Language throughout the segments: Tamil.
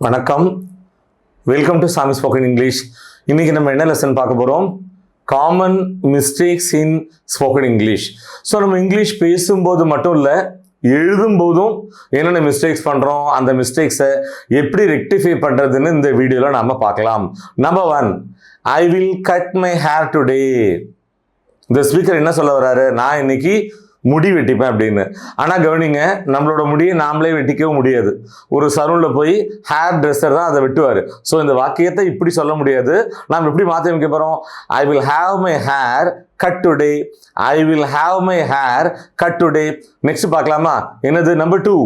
வணக்கம், வெல்கம் டு சாமி ஸ்போக்கன் இங்கிலீஷ். இன்னைக்கு நம்ம என்ன லெசன் பார்க்க போகிறோம்? Common mistakes in spoken English. So நம்ம இங்கிலீஷ் பேசும்போது மட்டும் இல்லை, எழுதும்போதும் என்னென்ன மிஸ்டேக்ஸ் பண்ணுறோம், அந்த மிஸ்டேக்ஸை எப்படி ரெக்டிஃபை பண்ணுறதுன்னு இந்த வீடியோவில் நம்ம பார்க்கலாம். Number 1, I will cut my hair today. இந்த ஸ்பீக்கர் என்ன சொல்ல வர்றாரு? நான் இன்னைக்கு முடி வெட்டிப்பேன் அப்படின்னு. ஆனால் கவனிங்க, நம்மளோட முடியை நாமளே வெட்டிக்கவும் முடியாது. ஒரு சலூனில் போய் ஹேர் ட்ரெஸ்ஸர் தான் அதை வெட்டுவார். ஸோ இந்த வாக்கியத்தை இப்படி சொல்ல முடியாது. நாம் எப்படி மாற்றி வைக்க போகிறோம்? I will have my hair cut today. I will have my hair cut today. Next பார்க்கலாமா? என்னது? Number 2,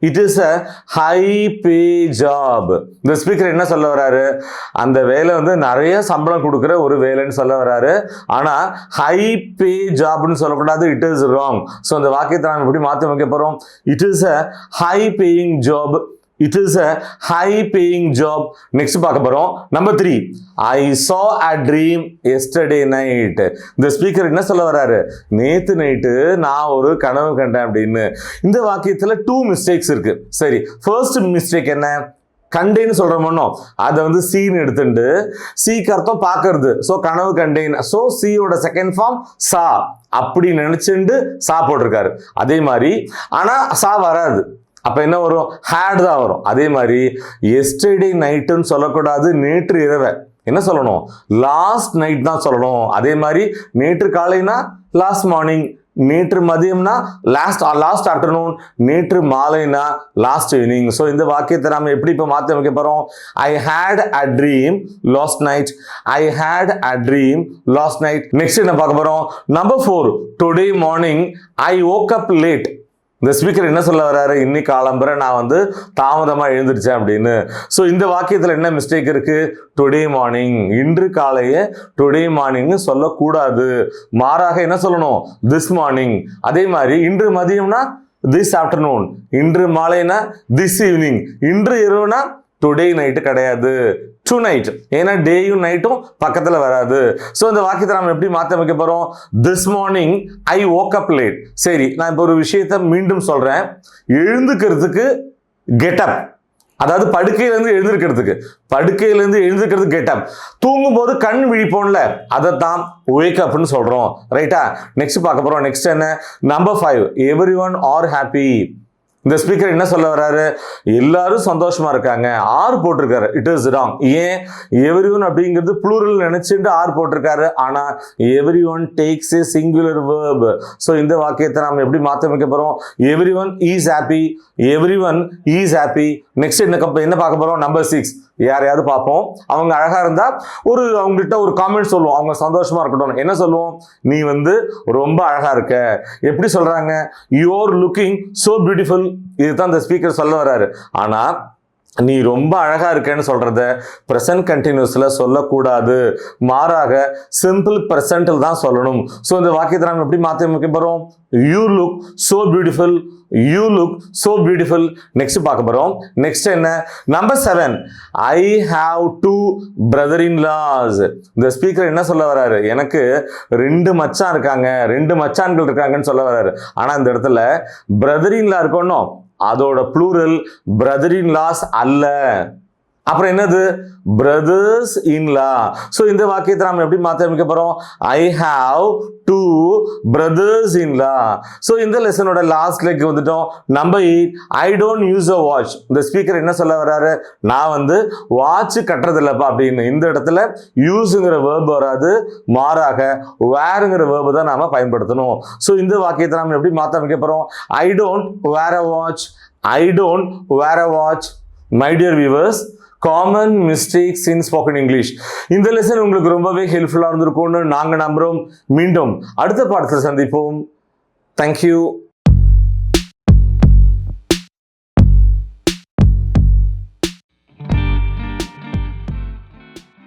it is a high pay job. இந்த ஸ்பீக்கர் என்ன சொல்ல வர்றாரு? அந்த வேலை வந்து நிறைய சம்பளம் கொடுக்குற ஒரு வேலைன்னு சொல்ல வர்றாரு. ஆனால் ஹை பே ஜாப்னு சொல்லக்கூடாது, இட் இஸ் ராங். ஸோ அந்த வாக்கியத்தை நம்ம எப்படி மாற்றி வைக்க போகிறோம்? It is a high paying job. It is a high paying job. Next பார்க்க போறோம். Number 3, I saw a dream yesterday night. இந்த ஸ்பீக்கர் என்ன சொல்ல வராரு? நேத்து நைட்டு நான் ஒரு கனவு கண்டேன் அப்படின்னு. இந்த வாக்கியத்துல 2 மிஸ்டேக்ஸ் இருக்கு. சரி, ஃபர்ஸ்ட் மிஸ்டேக் என்ன? கண்டேன்னு சொல்றோமோ, அதை வந்து சீன்னு எடுத்துட்டு சீக்கு அர்த்தம் பார்க்கறது. ஸோ கனவு கண்டேன். ஸோ சியோட செகண்ட் ஃபார்ம் சா அப்படி நினைச்சுட்டு சா போட்டிருக்காரு. அதே மாதிரி ஆனா சா வராது. அப்போ என்ன வரும்? ஹேட் தான் வரும். அதே மாதிரி எஸ்டர்டே நைட்டுன்னு சொல்லக்கூடாது, நேற்று இரவை. என்ன சொல்லணும்? லாஸ்ட் நைட் தான் சொல்லணும். அதே மாதிரி நேற்று காலைனா லாஸ்ட் மார்னிங், நேற்று மதியம்னா லாஸ்ட் ஆஃப்டர்நூன், நேற்று மாலைனா லாஸ்ட் ஈவினிங். ஸோ இந்த வாக்கியத்தை நம்ம எப்படி இப்போ மாற்றி வைக்க போகிறோம்? I had a dream last night. I had a dream last night. Next என்ன பார்க்க போகிறோம்? Number 4, today morning I woke up late. இந்த ஸ்பீக்கர் என்ன சொல்ல வர்றாரு? இன்னைக்கு காலம்பரை நான் வந்து தாமதமாக எழுந்திருச்சேன் அப்படின்னு. ஸோ இந்த வாக்கியத்தில் என்ன மிஸ்டேக் இருக்கு? டுடே மார்னிங், இன்று காலையே டுடே மார்னிங்னு சொல்லக்கூடாது. மாறாக என்ன சொல்லணும்? This morning. அதே மாதிரி இன்று மதியம்னா திஸ் ஆஃப்டர்நூன், இன்று மாலைனா திஸ் ஈவினிங், இன்று இரவுனா டுடே நைட்டு கிடையாது, டு நைட். ஏன்னா டேயும் நைட்டும் பக்கத்தில் வராது. ஸோ இந்த வாக்கியத்தை நம்ம எப்படி மாற்ற வைக்க போகிறோம்? This morning I woke up late. சரி, நான் இப்போ ஒரு விஷயத்தை மீண்டும் சொல்கிறேன். எழுந்துக்கிறதுக்கு கெட்டப், அதாவது படுக்கையிலேருந்து எழுந்திருக்கிறது கெட்டப். தூங்கும் போது கண் விழிப்போம்ல, அதைத்தான் வேக் அப்னு சொல்கிறோம். ரைட்டா? நெக்ஸ்ட் பார்க்க போகிறோம். நெக்ஸ்ட் என்ன? Number 5, everyone are happy. இந்த ஸ்பீக்கர் என்ன சொல்ல வர்றாரு? எல்லாரும் சந்தோஷமா இருக்காங்க. ஆர் போட்டிருக்காரு. It is wrong. ஏன்? எவ்ரிஒன் அப்படிங்கிறது ப்ளூரல் நினைச்சுட்டு ஆர் போட்டிருக்காரு. ஆனா எவ்ரிஒன் டேக்ஸ் ஏ சிங்குலர் வேர்ப். ஸோ இந்த வாக்கியத்தை நம்ம எப்படி மாற்ற வைக்க போறோம்? Everyone is happy. Everyone is happy. Next என்ன பார்க்க போறோம்? நம்பர் 6, யாரையாவது பார்ப்போம். அவங்க அழகா இருந்தா அவங்ககிட்ட ஒரு காமெண்ட் சொல்லுவோம், அவங்க சந்தோஷமா இருக்கட்டும். என்ன சொல்லுவோம்? நீ வந்து ரொம்ப அழகா இருக்க. எப்படி சொல்றாங்க? You are looking so beautiful. இதுதான் இந்த ஸ்பீக்கர் சொல்ல வர்றாரு. ஆனா நீ ரொம்ப அழகா இருக்கேன்னு சொல்றத ப்ரெசன்ட் கண்டினியூஸ்ல சொல்லக்கூடாது. மாறாக சிம்பிள் ப்ரெசன்டில் தான் சொல்லணும். ஸோ இந்த வாக்கியத்தை நம்ம எப்படி மாற்றி வைக்க போறோம்? You look so beautiful. You look so beautiful. Next பார்க்க போறோம். நெக்ஸ்ட் என்ன? Number 7, I have 2 brother-in-laws. இந்த ஸ்பீக்கர் என்ன சொல்ல வர்றாரு? எனக்கு 2 மச்சான் இருக்காங்க, 2 மச்சான்கள் இருக்காங்கன்னு சொல்ல வர்றாரு. ஆனா இந்த இடத்துல brother-in-law இருக்கணும், அதோட ப்ளூரல் brother-in-laws அல்ல. அப்புறம் என்னது? Brothers in-law. ஸோ இந்த வாக்கியத்தை நம்ம எப்படி மாற்ற அமைக்க போறோம்? I have 2 brothers in-law. So இந்த லெசனோட லாஸ்ட் லெக் வந்துட்டோம். Number 8, I don't use a watch. இந்த ஸ்பீக்கர் என்ன சொல்ல வர்றாரு? நான் வந்து வாட்ச் கட்டுறது இல்லப்பா அப்படின்னு. இந்த இடத்துல யூஸுங்கிற வேர்ப் வராது, மாறாக வேருங்கிற வேர்பு தான் நாம பயன்படுத்தணும். ஸோ இந்த வாக்கியத்தை நம்ம எப்படி மாற்ற அமைக்க போறோம்? I don't wear a watch. I don't wear a watch. My dear viewers, common mistakes in spoken English இந்த லெசன் உங்களுக்கு ரொம்பவே ஹெல்ப்ஃபுல்லாக இருந்திருக்கும்னு நாங்கள் நம்புகிறோம். மீண்டும் அடுத்த பாடத்தில் சந்திப்போம். தேங்க்யூ.